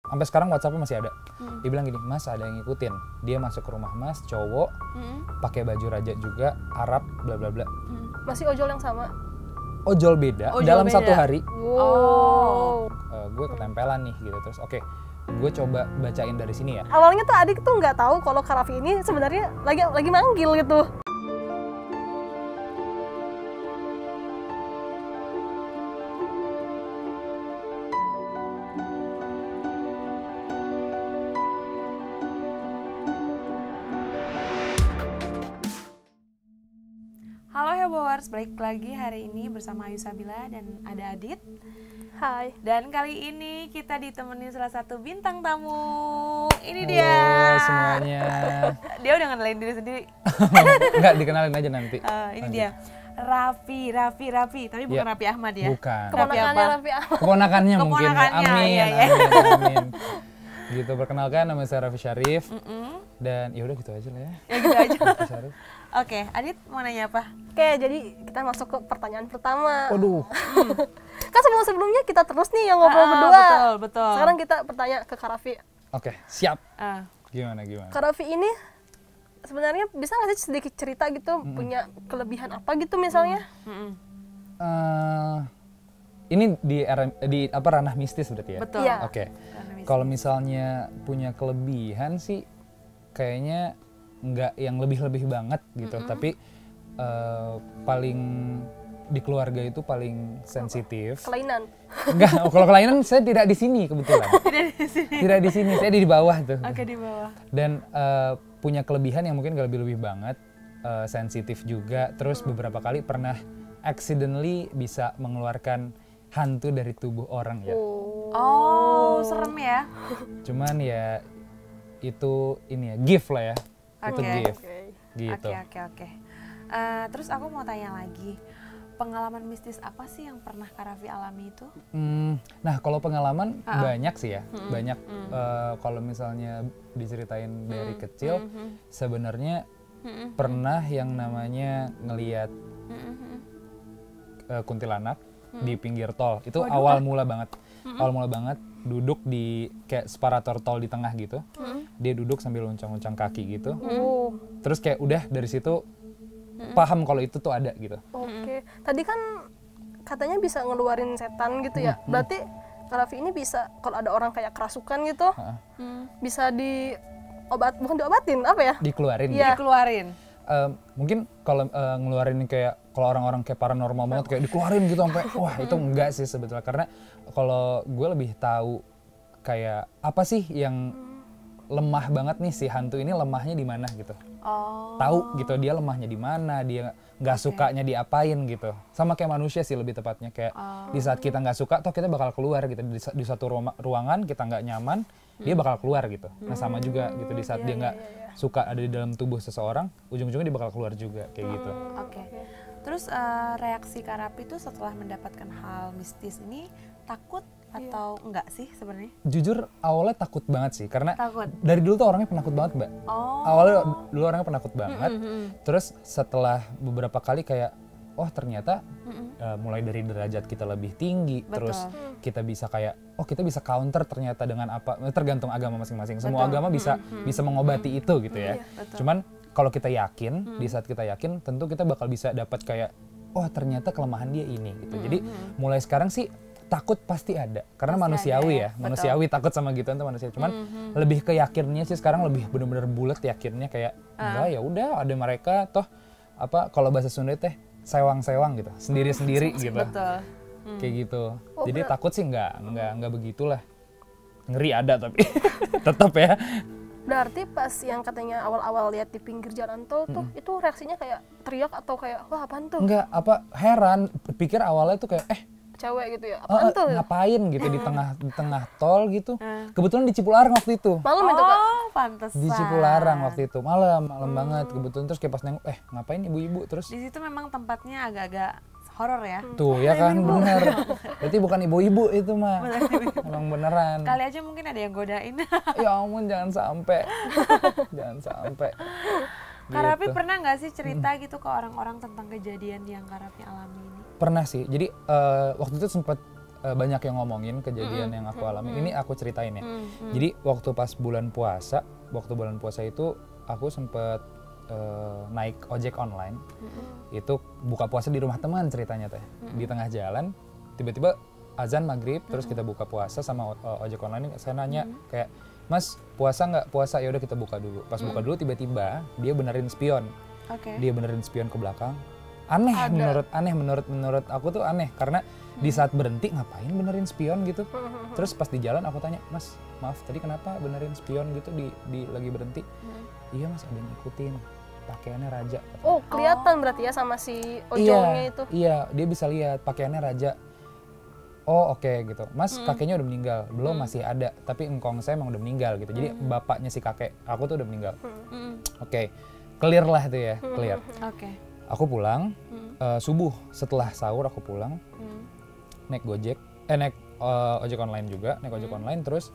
sampai sekarang WhatsApp-nya masih ada. Dia bilang gini, Mas ada yang ngikutin, dia masuk ke rumah Mas, cowok, pakai baju raja juga, Arab, bla bla bla. Masih ojol yang sama? Ojol beda, Ojol dalam beda. 1 hari. Wow. Gue ketempelan nih gitu, terus oke, gue coba bacain dari sini ya. Awalnya tuh adik tuh nggak tahu kalau Kak Raffi ini sebenarnya lagi manggil gitu. Halo Heboers, balik lagi hari ini bersama Ayu Sabila dan ada Adit. Hai. Dan kali ini kita ditemenin salah satu bintang tamu. Ini dia. Halo semuanya. Dia udah ngenalin diri sendiri. Enggak, dikenalin aja nanti. Ini Lanjut. dia. Raffi, tapi bukan Iya. Raffi Ahmad ya. Bukan. Keponakannya Raffi Ahmad. Keponakannya mungkin ya. Keponakannya, Amin, iya, iya. amin. Gitu, perkenalkan nama saya Raffi Syarif. Dan ya udah gitu aja lah ya. Ya gitu aja. Raffi Syarif. Oke, Adit mau nanya apa? Oke, jadi kita masuk ke pertanyaan pertama. Waduh. Kan sebelumnya kita terus nih yang ngobrol berdua. Betul. Sekarang kita bertanya ke Kak Raffi. Oke, siap. Ah, Gimana? Kak Raffi ini sebenarnya bisa nggak sih sedikit cerita gitu, punya kelebihan apa gitu misalnya? Ini di apa ranah mistis berarti ya? betul. Iya. Oke. Karena bisa. Kalau misalnya punya kelebihan sih kayaknya nggak yang lebih-lebih banget gitu, tapi paling di keluarga itu paling sensitif. Kelainan. Enggak, kalau kelainan saya tidak di sini kebetulan. Tidak di sini, saya di bawah tuh. Oke, di bawah. Dan punya kelebihan yang mungkin gak lebih-lebih banget, sensitif juga, terus beberapa kali pernah accidentally bisa mengeluarkan hantu dari tubuh orang ya. Oh, serem ya. Cuman ya itu ini ya, gift lah ya. Itu Oke. gift. Gitu. Oke. Terus aku mau tanya lagi, pengalaman mistis apa sih yang pernah Kak Raffi alami itu? Nah, kalau pengalaman banyak sih ya, banyak. Kalau misalnya diceritain dari kecil, sebenarnya pernah yang namanya ngelihat kuntilanak di pinggir tol. Itu awal mula banget. Awal mula banget duduk di kayak separator tol di tengah gitu. Dia duduk sambil loncang-loncang kaki gitu. Terus kayak udah dari situ paham kalau itu tuh ada gitu. Oke. Tadi kan katanya bisa ngeluarin setan gitu ya. Berarti Kak Raffi ini bisa kalau ada orang kayak kerasukan gitu, bisa bukan diobatin, apa ya? Dikeluarin Iya. gitu. Dikeluarin. Mungkin kalau ngeluarin kayak kalau orang-orang kayak paranormal banget kayak dikeluarin gitu sampai wah itu enggak sih sebetulnya, karena kalau gue lebih tahu kayak apa sih yang lemah banget nih si hantu ini, lemahnya di mana gitu. Tahu gitu dia lemahnya di mana, dia nggak sukanya diapain gitu. Sama kayak manusia sih lebih tepatnya, kayak di saat kita nggak suka toh kita bakal keluar gitu, di satu ruangan kita nggak nyaman dia bakal keluar gitu. Nah sama juga gitu, di saat dia nggak suka ada di dalam tubuh seseorang, ujung-ujungnya dia bakal keluar juga kayak gitu. Oke. Terus reaksi Kak Raffi itu setelah mendapatkan hal mistis ini takut atau enggak sih sebenarnya? Jujur awalnya takut banget sih, karena Takut. dari dulu tuh orangnya penakut banget Mbak. Awalnya dulu orangnya penakut banget, terus setelah beberapa kali kayak oh ternyata mulai dari derajat kita lebih tinggi, terus kita bisa kayak oh kita bisa counter ternyata dengan apa, tergantung agama masing-masing. Semua agama bisa mengobati itu gitu ya. Cuman kalau kita yakin, di saat kita yakin tentu kita bakal bisa dapat kayak oh ternyata kelemahan dia ini gitu. Jadi mulai sekarang sih takut pasti ada, karena Pasti manusiawi ada, ya, manusiawi takut sama gituan tuh manusia. Cuman lebih ke yakinnya sih sekarang lebih bener-bener bulat yakinnya kayak enggak ya udah ada mereka toh apa kalau bahasa Sunda teh sewang-sewang gitu, sendiri-sendiri gitu. Betul. Kayak gitu. Jadi takut sih enggak begitulah. Ngeri ada tapi tetap ya. Berarti pas yang katanya awal-awal lihat di pinggir jalan tol tuh, itu reaksinya kayak teriak atau kayak wah apaan tuh? Enggak apa heran, pikir awalnya tuh kayak Cewek gitu ya, apaan tuh? ngapain gitu di tengah tol gitu. Kebetulan di Cipularang waktu itu. Malam itu Kak? Oh, pantesan. Di Cipularang waktu itu malam banget kebetulan, terus kayak pas nengok ngapain ibu-ibu, terus Di situ memang tempatnya agak-agak horor ya. tuh ya kan bener. Berarti bukan ibu-ibu itu mah. Emang beneran. Kali aja mungkin ada yang godain. Ya ampun jangan sampai. Jangan sampai. Kak Raffi Gitu. pernah nggak sih cerita gitu ke orang-orang tentang kejadian yang Kak Raffi alami ini? Pernah sih. Jadi waktu itu sempat banyak yang ngomongin kejadian yang aku alami. Ini aku ceritain ya. Jadi waktu bulan puasa itu aku sempet naik ojek online. Itu buka puasa di rumah teman ceritanya teh. Di tengah jalan tiba-tiba azan maghrib, terus kita buka puasa sama ojek online. Saya nanya kayak, Mas puasa nggak? Puasa, ya udah kita buka dulu. Pas buka dulu tiba-tiba dia benerin spion. Dia benerin spion ke belakang. Aneh menurut aku tuh aneh karena di saat berhenti ngapain benerin spion gitu. Terus pas di jalan aku tanya, Mas maaf tadi kenapa benerin spion gitu di lagi berhenti? Iya Mas, ada yang ikutin, pakaiannya raja. Oh kelihatan berarti ya sama si ojolnya itu. Iya, dia bisa lihat pakaiannya raja. Oh oke, gitu. Mas kakeknya udah meninggal, belum masih ada, tapi engkong saya emang udah meninggal gitu. Jadi bapaknya si kakek aku tuh udah meninggal. Oke, clear lah itu ya, clear. Aku pulang, subuh setelah sahur aku pulang, naik ojek online juga, naik ojek online, terus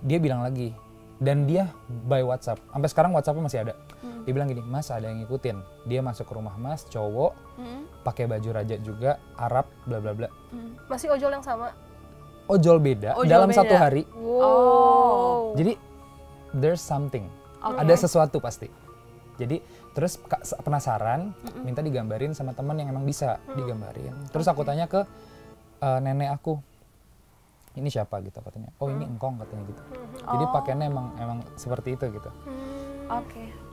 dia bilang lagi, dan dia by WhatsApp, sampai sekarang WhatsAppnya masih ada. Dia bilang gini, Mas ada yang ngikutin, dia masuk ke rumah Mas, cowok, pakai baju raja juga, Arab, bla bla bla. Masih ojol yang sama? Ojol beda, dalam satu hari. Wow. Jadi there's something, ada sesuatu pasti. Jadi terus penasaran, minta digambarin sama teman yang emang bisa digambarin. Terus aku tanya ke nenek aku, ini siapa gitu katanya. Oh ini engkong katanya gitu. Jadi pakaiannya emang seperti itu gitu.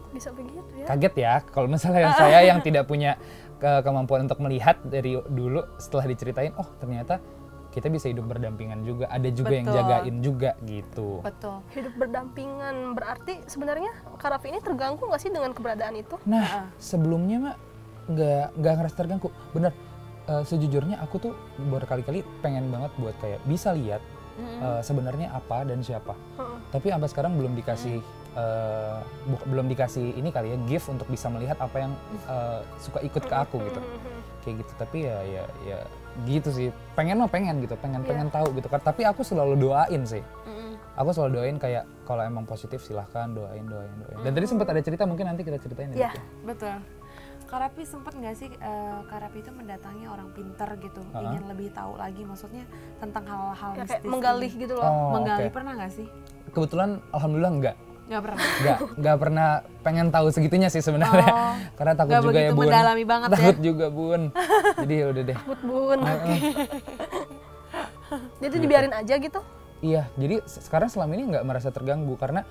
Bisa begitu ya? Kaget ya kalau misalnya saya yang tidak punya kemampuan untuk melihat dari dulu, setelah diceritain, oh ternyata kita bisa hidup berdampingan juga, ada juga yang jagain juga gitu. Betul. Hidup berdampingan berarti sebenarnya Kak Raffi ini terganggu nggak sih dengan keberadaan itu? Nah sebelumnya mah nggak ngerasa terganggu, bener. Sejujurnya aku tuh berkali-kali pengen banget buat kayak bisa lihat sebenarnya apa dan siapa. Tapi sampai sekarang belum dikasih ini kali ya, gift untuk bisa melihat apa yang suka ikut ke aku gitu. Kayak gitu. Tapi ya gitu sih. Pengen gitu, pengen tahu gitu kan. Tapi aku selalu doain sih. Aku selalu doain kayak kalau emang positif silahkan doain. Dan tadi sempat ada cerita, mungkin nanti kita ceritain ya. Betul. Kak Raffi sempat nggak sih Kak Raffi itu mendatangi orang pintar gitu, ingin lebih tahu lagi maksudnya tentang hal-hal Ya, mistis kayak menggali ini. gitu loh. Menggali pernah nggak sih? Kebetulan alhamdulillah enggak. Nggak pernah. Nggak pernah pengen tahu segitunya sih sebenarnya. Karena takut nggak juga ya Bun. mendalami banget takut ya. juga Bun. Jadi udah deh. Bun. Jadi dibiarin aja gitu? Iya, jadi sekarang selama ini nggak merasa terganggu karena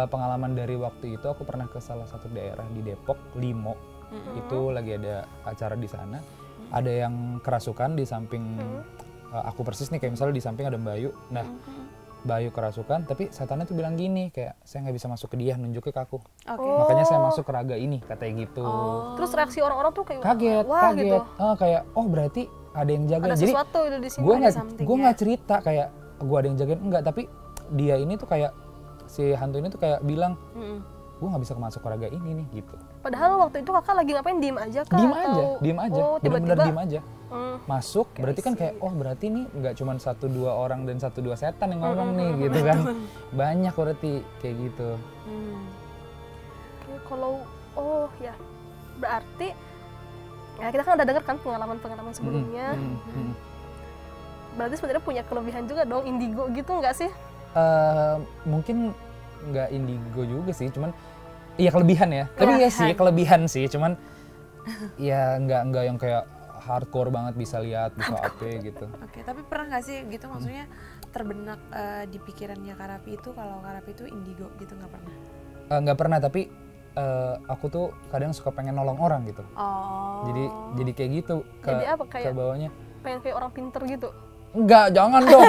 pengalaman dari waktu itu aku pernah ke salah satu daerah di Depok, Limo. Itu lagi ada acara di sana. Ada yang kerasukan di samping aku persis nih, kayak misalnya di samping ada Mbak Ayu. Nah, Mbak Ayu kerasukan, tapi setannya tuh bilang gini, kayak saya nggak bisa masuk ke dia, nunjuknya ke aku. Makanya saya masuk ke raga ini, katanya gitu. Terus reaksi orang-orang tuh kayak kaget. gitu. Kayak berarti ada yang jaga. Ada Jadi sesuatu itu di sini. gue nggak cerita kayak gue ada yang jagain, enggak, tapi dia ini tuh kayak si hantu ini tuh kayak bilang, gue nggak bisa masuk ke raga ini nih gitu. Padahal waktu itu kakak lagi ngapain, diem aja kak? Diem aja, Oh, bener-bener diem aja. Masuk, Okay, berarti kan kayak berarti ini nggak cuma 1-2 orang dan 1-2 setan yang ngomong nih gitu kan. Banyak berarti kayak gitu. Oke, kalau berarti ya kita kan udah denger kan pengalaman sebelumnya. Berarti sebenarnya punya kelebihan juga dong, indigo gitu nggak sih? Mungkin nggak indigo juga sih, cuman iya kelebihan ya. Tapi iya sih kelebihan sih, cuman ya nggak yang kayak hardcore banget bisa lihat bisa apa gitu. Oke, tapi pernah nggak sih gitu maksudnya terbenak di pikirannya Kak Raffi itu kalau Kak Raffi itu indigo gitu, nggak pernah? Nggak pernah, tapi aku tuh kadang suka pengen nolong orang gitu. Jadi kayak gitu Jadi apa, ke kayak bawahnya. pengen kayak orang pinter gitu? Enggak, jangan dong.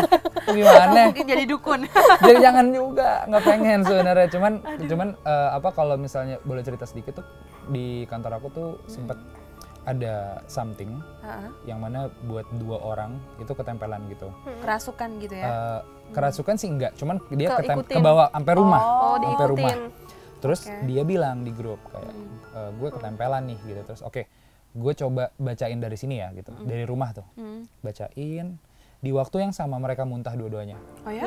Gimana? Mungkin jadi dukun. Jadi jangan juga, nggak pengen sebenarnya. Cuman kalau misalnya boleh cerita sedikit tuh, di kantor aku tuh sempet ada something yang mana buat 2 orang itu ketempelan gitu. Kerasukan gitu ya? Kerasukan sih enggak, cuman dia Keikutin. ke bawah sampai rumah. Sampai diikutin. rumah. Terus dia bilang di grup kayak gue ketempelan nih gitu. Terus oke, gue coba bacain dari sini ya gitu, dari rumah tuh. Bacain. Di waktu yang sama mereka muntah dua-duanya. Oh ya?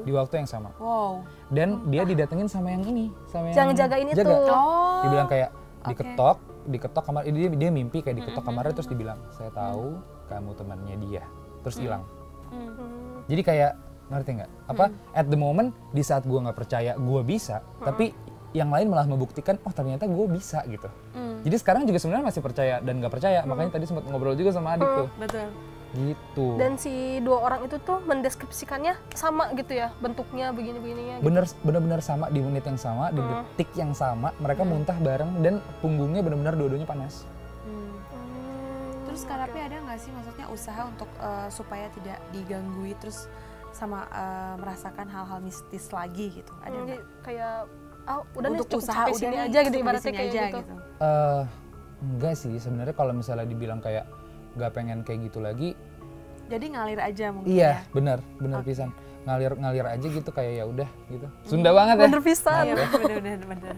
Di waktu yang sama. Wow. Dan dia didatengin sama yang ini, sama yang jagain itu. Dibilang kayak diketok kamar, dia mimpi kayak diketok kamarnya, terus dibilang, saya tahu kamu temannya dia, terus hilang. Jadi kayak ngerti nggak? Apa at the moment di saat gue nggak percaya gue bisa, tapi yang lain malah membuktikan oh ternyata gue bisa gitu. Jadi sekarang juga sebenarnya masih percaya dan nggak percaya. Makanya tadi sempat ngobrol juga sama adik tuh. Betul. Gitu. Dan si dua orang itu tuh mendeskripsikannya sama gitu ya, bentuknya begini-begininya gitu. Bener-bener sama di menit yang sama, di detik yang sama, mereka muntah bareng dan punggungnya benar-benar dua-duanya panas. Terus Karapi ada nggak sih maksudnya usaha untuk supaya tidak digangguin terus sama merasakan hal-hal mistis lagi gitu? Ada Jadi nggak? kayak udah nih Untuk cukup usaha sampai udah sini nih, aja gitu cukup di ibaratnya sini kayak aja gitu. Enggak sih, sebenarnya kalau misalnya dibilang kayak nggak pengen kayak gitu lagi, Jadi ngalir aja mungkin iya, ya? bener bisa ngalir aja gitu kayak ya udah gitu. Sunda banget ya. Bener pisan. Iya bener.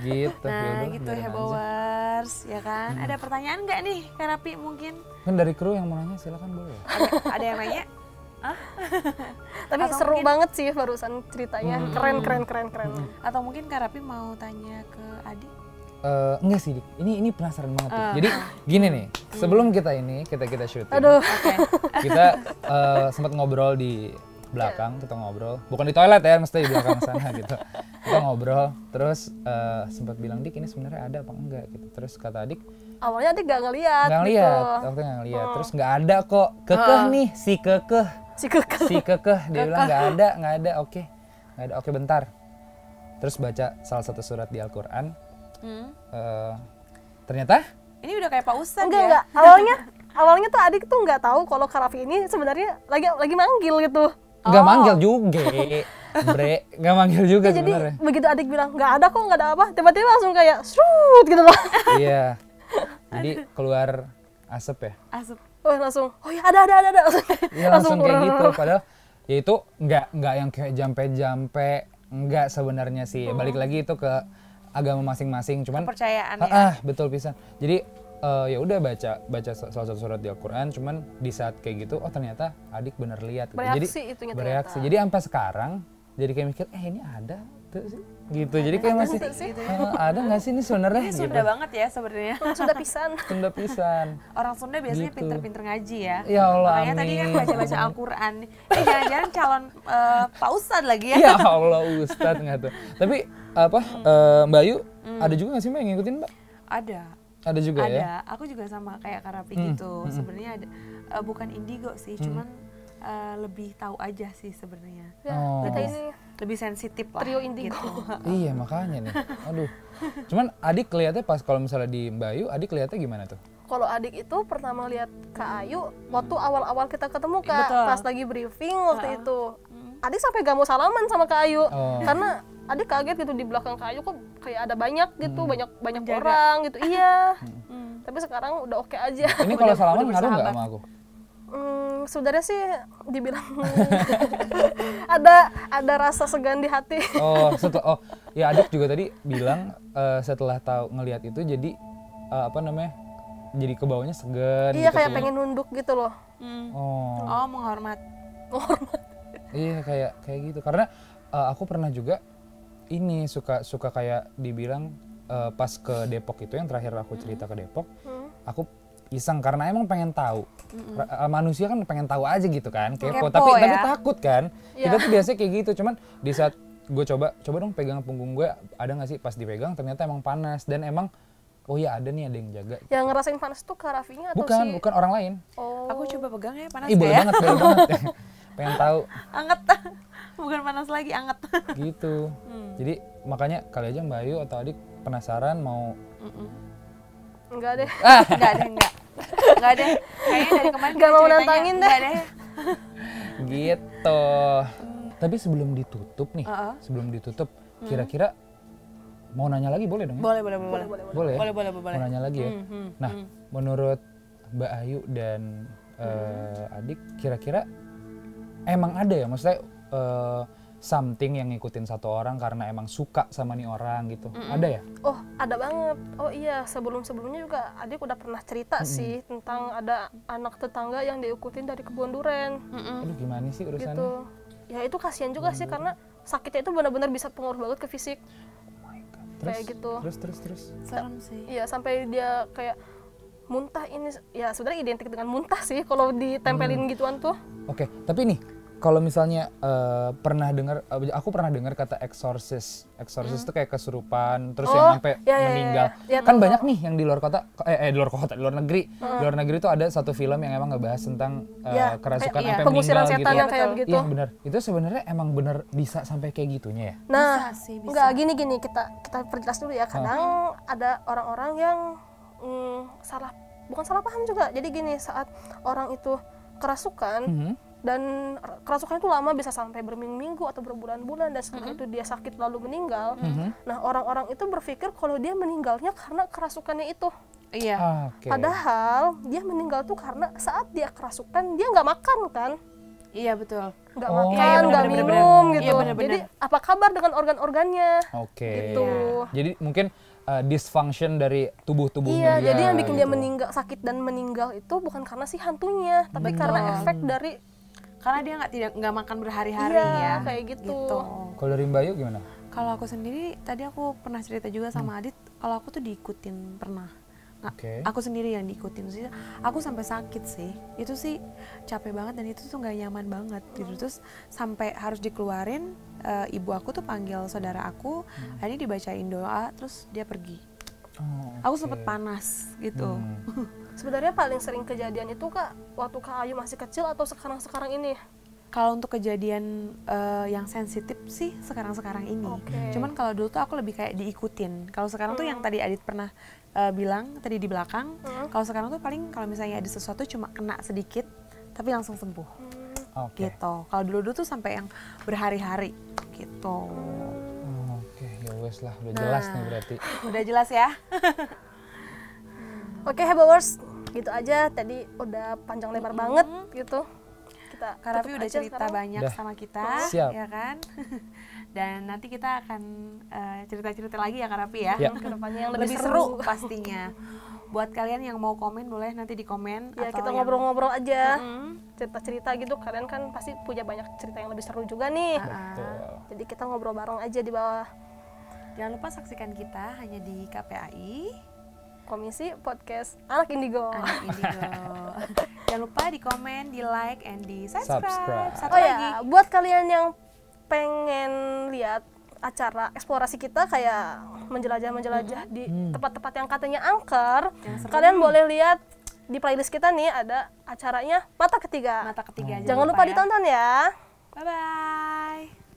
Gitu. Nah yaudah, gitu biarin aja. Hebowers, ya kan? Ada pertanyaan nggak nih Karapi mungkin? Kan dari kru yang mau nanya silakan boleh. Ada yang nanya? Tapi Atau seru mungkin- banget sih barusan ceritanya. Keren. Atau mungkin Karapi mau tanya ke Adik? Enggak sih, Dik. Ini penasaran banget. Dik. Jadi gini nih, sebelum kita syuting, Aduh. kita sempat ngobrol di belakang, kita ngobrol, bukan di toilet ya, mesti di belakang sana gitu. Kita ngobrol, terus sempat bilang Dik ini sebenarnya ada apa enggak gitu. Terus kata Adik Awalnya dia nggak ngeliat nggak gitu. lihat, waktu nggak lihat, terus nggak ada kok, kekeh nih si kekeh. Si kekeh. Si kekeh dia bilang nggak ada, oke bentar, terus baca salah satu surat di Al-Quran, ternyata Ini udah kayak Pak Ustadz Enggak. ya? Awalnya tuh Adik tuh nggak tahu kalau Karafi ini sebenarnya lagi manggil gitu. nggak manggil juga, nggak manggil juga Ya, jadi sebenarnya. begitu Adik bilang nggak ada apa, tiba-tiba langsung kayak shoot gitu loh. Iya, jadi keluar asap ya. Asup. Oh langsung, oh ya ada. Iya langsung kayak gitu, padahal ya itu nggak yang kayak jampe nggak sebenarnya sih. Balik lagi itu ke agama masing-masing, cuman Kepercayaan ya? betul pisan. Jadi ya udah baca salah satu surat di Al-Quran, cuman di saat kayak gitu oh ternyata Adik bener lihat gitu. Bereaksi itunya bereaksi. ternyata. Jadi sampai sekarang jadi kayak mikir ini ada tuh sih gitu. Jadi kayak masih ada nggak sih ini sebenarnya Ini gitu. Sunda banget ya sebenarnya. Sudah pisan. Sunda pisan. Orang Sunda biasanya Gitu. pinter-pinter ngaji ya. Ya Allah, Makanya tadi kan amin. baca-baca Al-Quran. Jangan-jangan calon Pak Ustadz lagi ya? Ya Allah Ustadz nggak tuh. Tapi apa Mbak Ayu ada juga nggak sih Mbak yang ngikutin Mbak? Ada juga Ada. ya. Aku juga sama kayak Karapi gitu. Sebenarnya ada bukan indigo sih, cuman lebih tahu aja sih sebenarnya. Ya, kita ini Lebih sensitif lah. trio indigo. gitu. Iya makanya nih. Aduh. Cuman Adik kelihatnya pas kalau misalnya di Mbak Ayu, Adik kelihatnya gimana tuh? Kalau Adik itu pertama lihat Kak Ayu waktu awal-awal kita ketemu Kak, Betul. pas lagi briefing waktu itu. Adik sampai gak mau salaman sama Kak Ayu Oh. karena Adik kaget gitu di belakang Kak Ayu kok kayak ada banyak gitu, banyak Menjaga. orang gitu. Iya. Tapi sekarang udah oke aja. Ini kalau salaman udah ngaruh nggak bersahabat. sama aku? Sebenarnya sih dibilang ada rasa segan di hati. Ya Adik juga tadi bilang setelah tahu ngelihat itu jadi apa namanya? Jadi kebawahnya segan Iya gitu kayak sih. pengen nunduk gitu loh. Oh, menghormat. Iya kayak gitu karena aku pernah juga ini suka kayak dibilang pas ke Depok itu yang terakhir aku cerita ke Depok, aku iseng karena emang pengen tahu. Manusia kan pengen tahu aja gitu kan, kepo, Kepo tapi ya. takut kan. Kita tuh biasanya kayak gitu, cuman di saat gue coba dong pegang punggung gue, ada nggak sih? Pas dipegang ternyata emang panas dan emang oh iya ada nih, ada yang jaga. Yang ngerasain panas tuh Kak Rafinya atau Bukan orang lain. Oh. Aku coba pegang ya, panas Ih nggak boleh ya? banget. Pengen tahu Anget. Bukan panas lagi, anget. gitu. Jadi makanya kali aja Mbak Ayu atau Adik penasaran mau Enggak deh. Enggak deh. Kayaknya dari kemarin Nggak kita mau ceritanya, nantangin deh. nggak deh. gitu. Tapi sebelum ditutup nih, kira-kira mau nanya lagi boleh dong ya? Boleh. Boleh ya? Boleh. Mau nanya lagi ya? Nah, menurut Mbak Ayu dan Adik, kira-kira emang ada ya? Maksudnya something yang ngikutin satu orang karena emang suka sama nih orang gitu? Ada ya? Oh, ada banget. Oh iya, sebelumnya juga Adik udah pernah cerita sih tentang ada anak tetangga yang diikutin dari kebun duren. Aduh gimana sih urusannya? Gitu. Ya itu kasihan juga sih karena sakitnya itu benar-benar bisa pengaruh banget ke fisik. Kayak gitu. Terus. Serem sih. Iya, sampai dia kayak muntah ini ya sebenarnya identik dengan muntah sih kalau ditempelin gituan tuh. Oke, tapi nih kalau misalnya aku pernah dengar kata exorcist itu kayak kesurupan terus yang sampai meninggal. Kan banyak nih yang di luar kota, di luar negeri. Di luar negeri tuh ada satu film yang emang ngebahas tentang kerasukan sampai pengusiran meninggal setan gitu. yang kayak begitu. Iya benar. Itu sebenarnya emang benar bisa sampai kayak gitunya ya? Nah, Bisa sih, bisa. enggak gini kita perjelas dulu ya. Kadang ada orang-orang yang bukan salah paham juga. Jadi gini, saat orang itu kerasukan dan kerasukan itu lama bisa sampai berminggu-minggu atau berbulan-bulan dan setelah itu dia sakit lalu meninggal. Nah, orang-orang itu berpikir kalau dia meninggalnya karena kerasukannya itu. Iya. Padahal dia meninggal tuh karena saat dia kerasukan dia nggak makan kan, Iya betul. nggak makan, nggak minum gitu. Jadi apa kabar dengan organ-organnya? Oke. Gitu. Jadi mungkin dysfunction dari tubuhnya Iya, dia. jadi yang bikin dia gitu. meninggal, sakit dan meninggal itu bukan karena si hantunya, tapi karena efek dari Karena dia nggak makan berhari-hari ya. kayak gitu. Kalau dari Mbak Yu gimana? Kalau aku sendiri tadi aku pernah cerita juga sama Adit, kalau aku tuh diikutin pernah. Nah, aku sendiri yang diikutin sih. Aku sampai sakit sih. Itu sih capek banget dan itu tuh nggak nyaman banget gitu. Terus sampai harus dikeluarin, ibu aku tuh panggil saudara aku, akhirnya dibacain doa, terus dia pergi. Aku sempet panas gitu. Sebenarnya paling sering kejadian itu Kak waktu Kak Ayu masih kecil atau sekarang ini? Kalau untuk kejadian yang sensitif sih sekarang ini. Cuman kalau dulu tuh aku lebih kayak diikutin. Kalau sekarang tuh yang tadi Adit pernah bilang tadi di belakang, kalau sekarang tuh paling kalau misalnya ada sesuatu cuma kena sedikit tapi langsung sembuh. Gitu. Kalau dulu tuh sampai yang berhari-hari gitu. Oke, ya wes lah, udah jelas nih berarti. Udah jelas ya? Oke, Hebawers, gitu aja. Tadi udah panjang lebar banget gitu. Kak Raffi udah cerita banyak sama kita, Siap. ya kan? Dan nanti kita akan cerita-cerita lagi ya Kak Raffi ya. Kedepannya yang Lebih seru pastinya. Buat kalian yang mau komen boleh nanti di komen. Ya, atau kita ngobrol-ngobrol aja. Cerita-cerita gitu, kalian kan pasti punya banyak cerita yang lebih seru juga nih. Jadi kita ngobrol bareng aja di bawah. Jangan lupa saksikan kita hanya di KPAI Komisi Podcast Anak Indigo. Jangan lupa di komen, di like, and di subscribe. Satu Oh lagi. ya, buat kalian yang pengen lihat acara eksplorasi kita kayak menjelajah di tempat-tempat yang katanya angker, kalian boleh lihat di playlist kita nih ada acaranya Mata Ketiga. Mata Ketiga. Jangan lupa ditonton ya. Bye-bye.